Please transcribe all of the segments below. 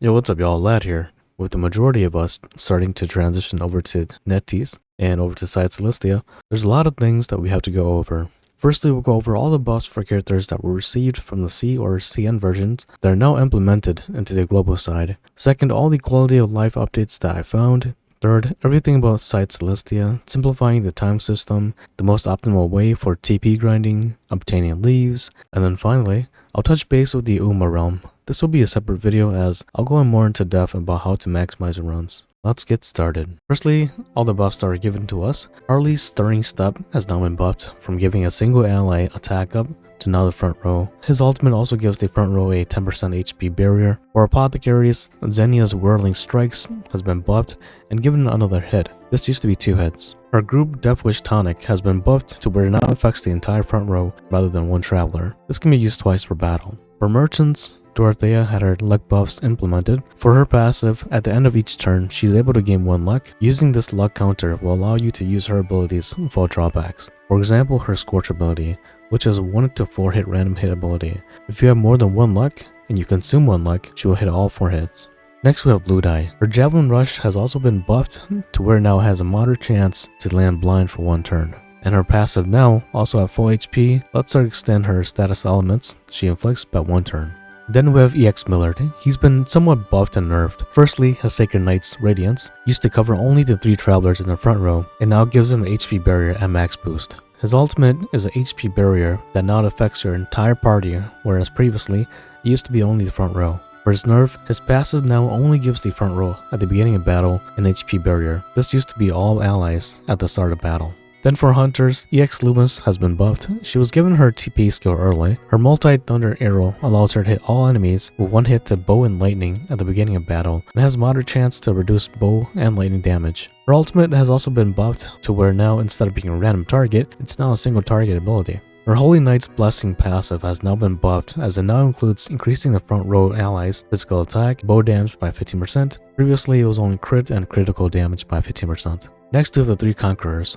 Yo, what's up y'all, Lad here. With the majority of us starting to transition over to NetEase and over to Side Solistia, there's a lot of things that we have to go over. Firstly, we'll go over all the buffs for characters that were received from the C or CN versions that are now implemented into the global side. Second, all the quality of life updates that I found. Third, everything about Side Solistia, simplifying the time system, the most optimal way for TP grinding, obtaining leaves, and then finally, I'll touch base with the Ouma realm. This will be a separate video as I'll go in more into depth about how to maximize your runs. Let's get started. Firstly, all the buffs that are given to us. Harley's Stirring Step has now been buffed from giving a single ally attack up to now the front row. His ultimate also gives the front row a 10% HP barrier. For Apothecaries, Xenia's Whirling Strikes has been buffed and given another hit. This used to be 2 hits. Our group Death Wish Tonic has been buffed to where it now affects the entire front row rather than one traveler. This can be used twice per battle. For merchants, Dorothea had her luck buffs implemented. For her passive, at the end of each turn, she's able to gain 1 luck. Using this luck counter will allow you to use her abilities without drawbacks. For example, her Scorch ability, which is a 1 to 4 hit random hit ability. If you have more than 1 luck, and you consume 1 luck, she will hit all 4 hits. Next we have Ludai. Her Javelin Rush has also been buffed to where it now has a moderate chance to land blind for 1 turn. And her passive now, also at full HP, lets her extend her status elements she inflicts by 1 turn. Then we have EX Millard. He's been somewhat buffed and nerfed. Firstly, his Sacred Knight's Radiance used to cover only the 3 travelers in the front row, and now gives him an HP barrier at max boost. His ultimate is an HP barrier that now affects your entire party, whereas previously, it used to be only the front row. For his nerf, his passive now only gives the front row at the beginning of battle an HP barrier. This used to be all allies at the start of battle. Then for Hunters, EX Loomis has been buffed. She was given her TP skill early. Her multi-thunder arrow allows her to hit all enemies with 1 hit to bow and lightning at the beginning of battle, and has moderate chance to reduce bow and lightning damage. Her ultimate has also been buffed to where now instead of being a random target, it's now a single target ability. Her Holy Knight's Blessing passive has now been buffed as it now includes increasing the front row allies' physical attack, bow damage by 15%. Previously it was only crit and critical damage by 15%. Next we have the 3 Conquerors.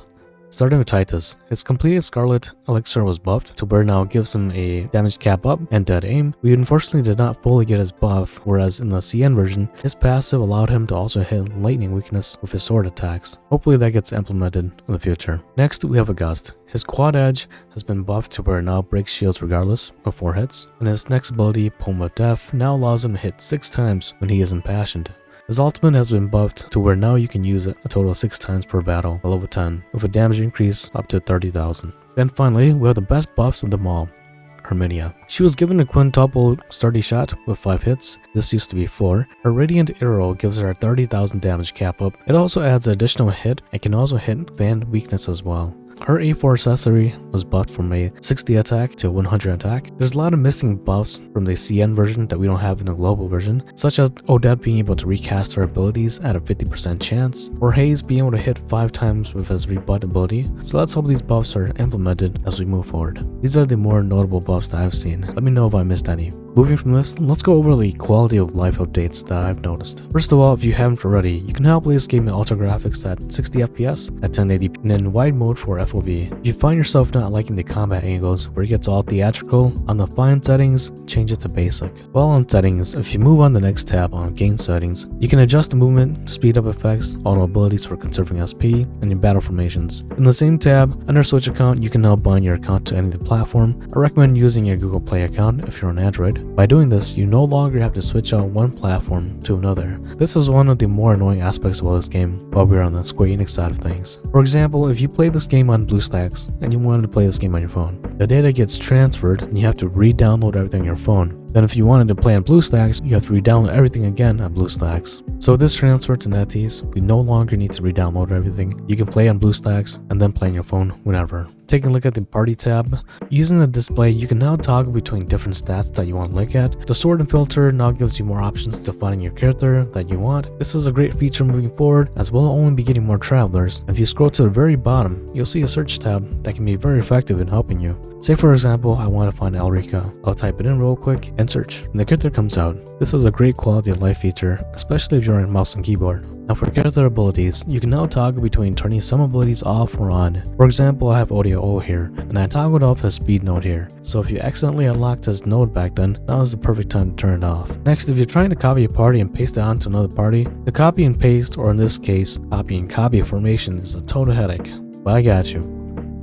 Starting with Titus, his completed Scarlet Elixir was buffed to where now it gives him a damage cap up and dead aim. We unfortunately did not fully get his buff, whereas in the CN version, his passive allowed him to also hit lightning weakness with his sword attacks. Hopefully that gets implemented in the future. Next we have August. His Quad Edge has been buffed to where it now breaks shields regardless of 4 hits, and his next ability, Poem of Death, now allows him to hit 6 times when he is impassioned. His ultimate has been buffed to where now you can use it a total of 6 times per battle at level 10, with a damage increase up to 30,000. Then finally, we have the best buffs of them all, Herminia. She was given a quintuple sturdy shot with 5 hits. This used to be 4. Her Radiant Arrow gives her a 30,000 damage cap up. It also adds an additional hit and can also hit Van weakness as well. Her A4 accessory was buffed from a 60 attack to a 100 attack. There's a lot of missing buffs from the CN version that we don't have in the global version, such as Odette being able to recast her abilities at a 50% chance, or Hayes being able to hit 5 times with his rebut ability. So let's hope these buffs are implemented as we move forward. These are the more notable buffs that I've seen. Let me know if I missed any. Moving from this, let's go over the quality of life updates that I've noticed. First of all, if you haven't already, you can now play this game in ultra graphics at 60 FPS at 1080p and in wide mode for FOV. If you find yourself not liking the combat angles where it gets all theatrical, on the fine settings, change it to basic. While on settings, if you move on the next tab on game settings, you can adjust the movement, speed up effects, auto abilities for conserving SP, and your battle formations. In the same tab, under Switch account, you can now bind your account to any of the platform. I recommend using your Google Play account if you're on Android. By doing this, you no longer have to switch out one platform to another. This is one of the more annoying aspects of this game while we're on the Square Enix side of things. For example, if you play this game on BlueStacks and you wanted to play this game on your phone, the data gets transferred and you have to re-download everything on your phone. Then if you wanted to play on BlueStacks, you have to re-download everything again on BlueStacks. So with this transfer to NetEase, we no longer need to re-download everything. You can play on BlueStacks and then play on your phone whenever. Taking a look at the party tab, using the display, you can now toggle between different stats that you want to look at. The sort and filter now gives you more options to finding your character that you want. This is a great feature moving forward, as we'll only be getting more travelers. If you scroll to the very bottom, you'll see a search tab that can be very effective in helping you. Say for example, I want to find Elrica. I'll type it in real quick, and and search, and the character comes out. This is a great quality of life feature, especially if you're on mouse and keyboard. Now for character abilities, you can now toggle between turning some abilities off or on. For example, I have Audio O here, and I toggled off his speed node here. So if you accidentally unlocked his node back then, now is the perfect time to turn it off. Next, if you're trying to copy a party and paste it onto another party, the copy and paste, or in this case, copy and copy formation is a total headache. But I got you.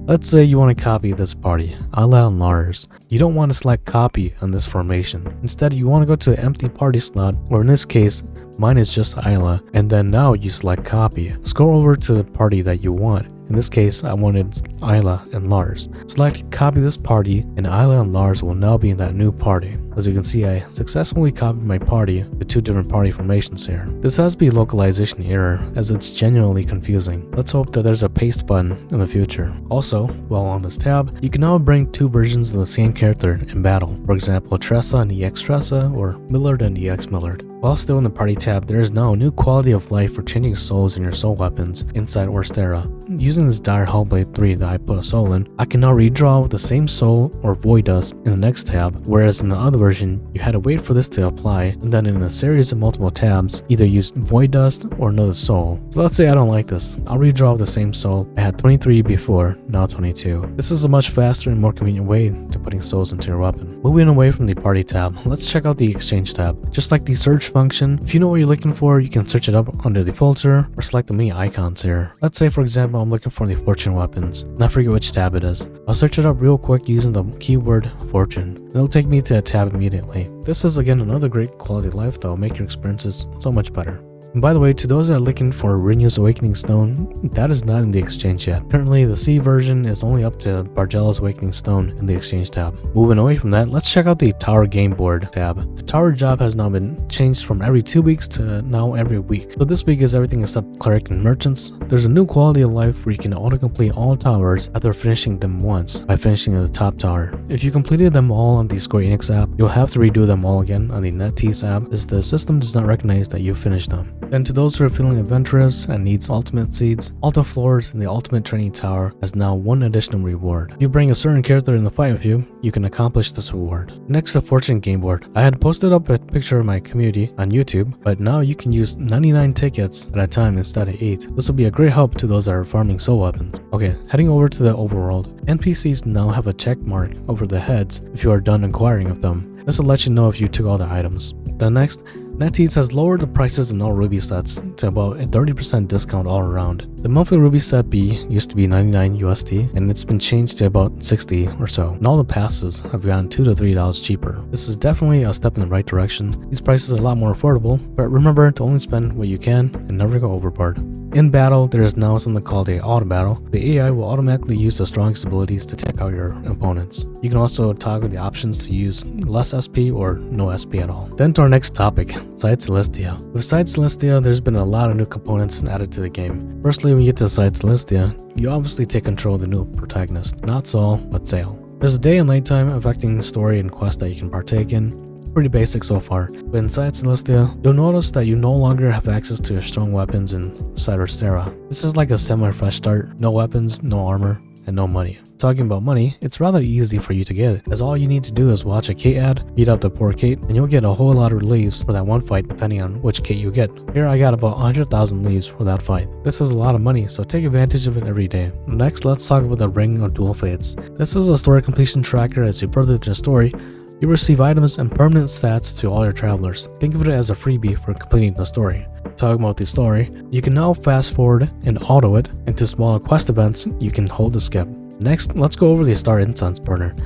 Let's say you want to copy this party, Isla and Lars. You don't want to select copy on this formation. Instead, you want to go to the empty party slot, or in this case, mine is just Isla, and then now you select copy. Scroll over to the party that you want. In this case, I wanted Isla and Lars. Select copy this party, and Isla and Lars will now be in that new party. As you can see, I successfully copied my party to two different party formations here. This has to be a localization error, as it's genuinely confusing. Let's hope that there's a paste button in the future. Also, while on this tab, you can now bring two versions of the same character in battle. For example, Tressa and EX Tressa, or Millard and EX Millard. While still in the party tab, there is now a new quality of life for changing souls in your soul weapons inside Orstera. Using this Dire Hellblade 3 that I put a soul in, I can now redraw with the same soul or void dust in the next tab, whereas in the other version, you had to wait for this to apply, and then in a series of multiple tabs, either use void dust or another soul. So let's say I don't like this. I'll redraw with the same soul. I had 23 before, now 22. This is a much faster and more convenient way to putting souls into your weapon. Moving away from the party tab, let's check out the exchange tab. Just like the search function, if you know what you're looking for, you can search it up under the filter or select the mini icons here. Let's say, for example, I'm looking for the fortune weapons, and I forget which tab it is. I'll search it up real quick using the keyword fortune, and it'll take me to a tab immediately. This is again another great quality of life that will make your experiences so much better. And by the way, to those that are looking for Renew's Awakening Stone, that is not in the exchange yet. Currently, the C version is only up to Bargella's Awakening Stone in the exchange tab. Moving away from that, let's check out the Tower Game Board tab. The Tower job has now been changed from every 2 weeks to now every week. So this week is everything except Cleric and Merchants. There's a new quality of life where you can autocomplete all towers after finishing them once by finishing the top tower. If you completed them all on the Square Enix app, you'll have to redo them all again on the NetEase app, as the system does not recognize that you finished them. Then to those who are feeling adventurous and needs ultimate seeds, Alta Floors in the Ultimate Training Tower has now one additional reward. If you bring a certain character in the fight with you, you can accomplish this reward. Next, the Fortune Game Board. I had posted up a picture of my community on YouTube, but now you can use 99 tickets at a time instead of 8. This will be a great help to those that are farming soul weapons. Okay, heading over to the overworld. NPCs now have a check mark over the heads if you are done acquiring of them. This will let you know if you took all the items. Then next, NetEase has lowered the prices in all Ruby sets to about a 30% discount all around. The monthly Ruby set B used to be 99 USD, and it's been changed to about 60 or so. And all the passes have gotten $2 to $3 cheaper. This is definitely a step in the right direction. These prices are a lot more affordable, but remember to only spend what you can and never go overboard. In battle, there is now something called a auto battle. The AI will automatically use the strongest abilities to take out your opponents. You can also toggle the options to use less SP or no SP at all. Then to our next topic, Side Solistia. With Side Solistia, there's been a lot of new components added to the game. Firstly, when you get to Side Solistia, you obviously take control of the new protagonist, not Saul, but Sail. There's a day and nighttime affecting story and quest that you can partake in. Pretty basic so far, but inside Celestia, you'll notice that you no longer have access to your strong weapons in Orstera. This is like a semi-fresh start, no weapons, no armor, and no money. Talking about money, it's rather easy for you to get, as all you need to do is watch a Kate ad, beat up the poor Kate, and you'll get a whole lot of leaves for that one fight depending on which Kate you get. Here I got about 100,000 leaves for that fight. This is a lot of money, so take advantage of it every day. Next, let's talk about the Ring of Dual Fates. This is a story completion tracker. As you further into the story, you receive items and permanent stats to all your travelers. Think of it as a freebie for completing the story. Talking about the story, you can now fast forward and auto it into smaller quest events you can hold to skip. Next, let's go over the Star Incense Burner.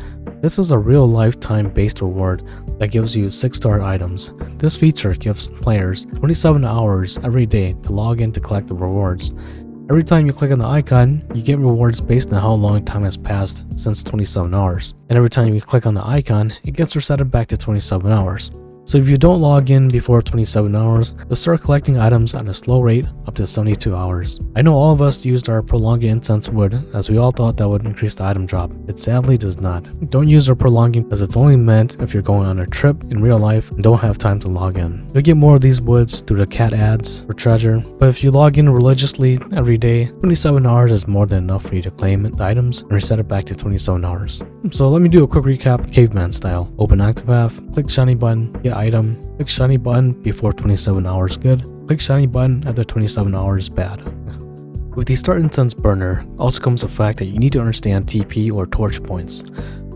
This is a real lifetime based reward that gives you 6-star items. This feature gives players 27 hours every day to log in to collect the rewards. Every time you click on the icon, you get rewards based on how long time has passed since 27 hours. And every time you click on the icon, it gets resetted back to 27 hours. So if you don't log in before 27 hours, you'll start collecting items at a slow rate up to 72 hours. I know all of us used our prolonging incense wood as we all thought that would increase the item drop. It sadly does not. Don't use our prolonging as it's only meant if you're going on a trip in real life and don't have time to log in. You'll get more of these woods through the cat ads for treasure, but if you log in religiously every day, 27 hours is more than enough for you to claim the items and reset it back to 27 hours. So let me do a quick recap caveman style. Open OCTOPATH, click shiny button, get item, click shiny button before 27 hours good, click shiny button after 27 hours bad. With the start incense burner also comes the fact that you need to understand TP or torch points.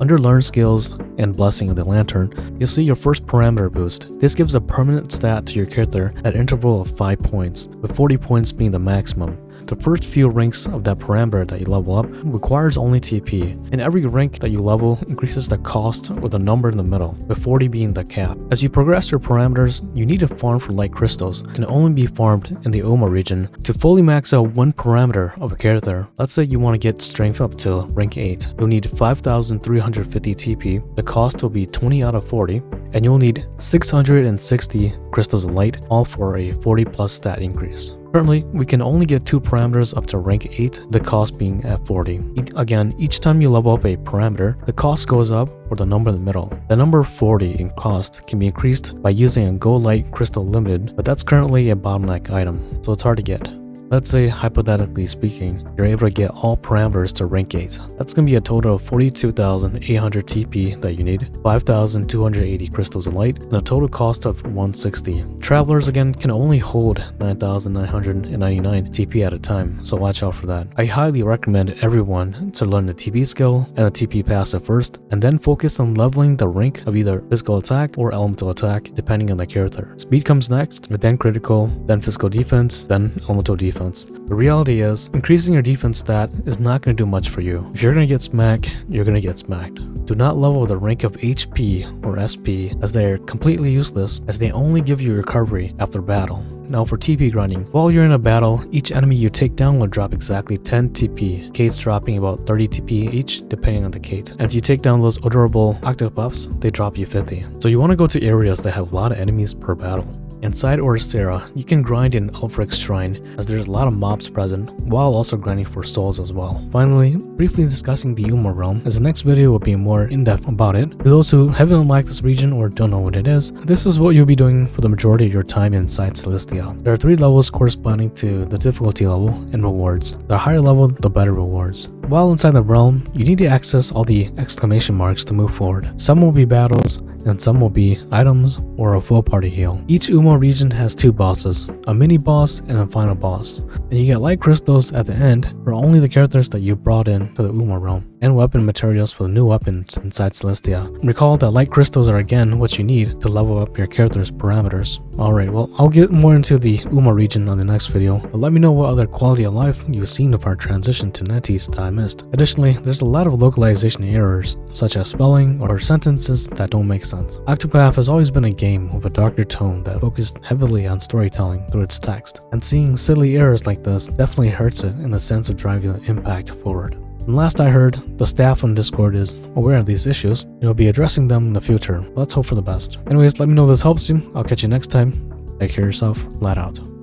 Under learn skills and blessing of the lantern, you'll see your first parameter boost. This gives a permanent stat to your character at an interval of 5 points, with 40 points being the maximum. The first few ranks of that parameter that you level up requires only TP, and every rank that you level increases the cost with a number in the middle, with 40 being the cap. As you progress your parameters, you need to farm for light crystals, can only be farmed in the Ouma region. To fully max out one parameter of a character, let's say you want to get strength up till rank 8, you'll need 5,350 TP, the cost will be 20 out of 40, and you'll need 660 crystals of light, all for a 40 plus stat increase. Currently, we can only get 2 parameters up to rank 8, the cost being at 40. Again, each time you level up a parameter, the cost goes up or the number in the middle. The number 40 in cost can be increased by using a Go Light Crystal Limited, but that's currently a bottleneck item, so it's hard to get. Let's say, hypothetically speaking, you're able to get all parameters to rank 8. That's going to be a total of 42,800 TP that you need, 5,280 crystals of light, and a total cost of 160. Travelers again can only hold 9,999 TP at a time, so watch out for that. I highly recommend everyone to learn the TP skill and the TP passive first, and then focus on leveling the rank of either physical attack or elemental attack, depending on the character. Speed comes next, then critical, then physical defense, then elemental defense. The reality is, increasing your defense stat is not going to do much for you. If you're going to get smacked, you're going to get smacked. Do not level the rank of HP or SP, as they are completely useless, as they only give you recovery after battle. Now for TP grinding, while you're in a battle, each enemy you take down will drop exactly 10 TP, Kates dropping about 30 TP each depending on the Kate. And if you take down those odorable octopuffs, they drop you 50. So you want to go to areas that have a lot of enemies per battle. Inside Oristera, you can grind in Ulfric's Shrine, as there's a lot of mobs present, while also grinding for souls as well. Finally, briefly discussing the Ouma realm, as the next video will be more in-depth about it. For those who haven't unlocked this region or don't know what it is, this is what you'll be doing for the majority of your time in Side Solistia. There are 3 levels corresponding to the difficulty level and rewards. The higher level, the better rewards. While inside the realm, you need to access all the exclamation marks to move forward. Some will be battles, and some will be items or a full party heal. Each Ouma region has 2 bosses, a mini boss and a final boss, and you get light crystals at the end for only the characters that you brought in to the Ouma realm, and weapon materials for the new weapons inside Celestia. Recall that light crystals are again what you need to level up your character's parameters. Alright, well, I'll get more into the Ouma region on the next video, but let me know what other quality of life you've seen of our transition to Netties that I missed. Additionally, there's a lot of localization errors, such as spelling or sentences that don't make sense. Octopath has always been a game with a darker tone that focused heavily on storytelling through its text, and seeing silly errors like this definitely hurts it in the sense of driving the impact forward. And last I heard, the staff on Discord is aware of these issues and will be addressing them in the future. Let's hope for the best. Anyways, let me know if this helps you. I'll catch you next time. Take care of yourself. Light out.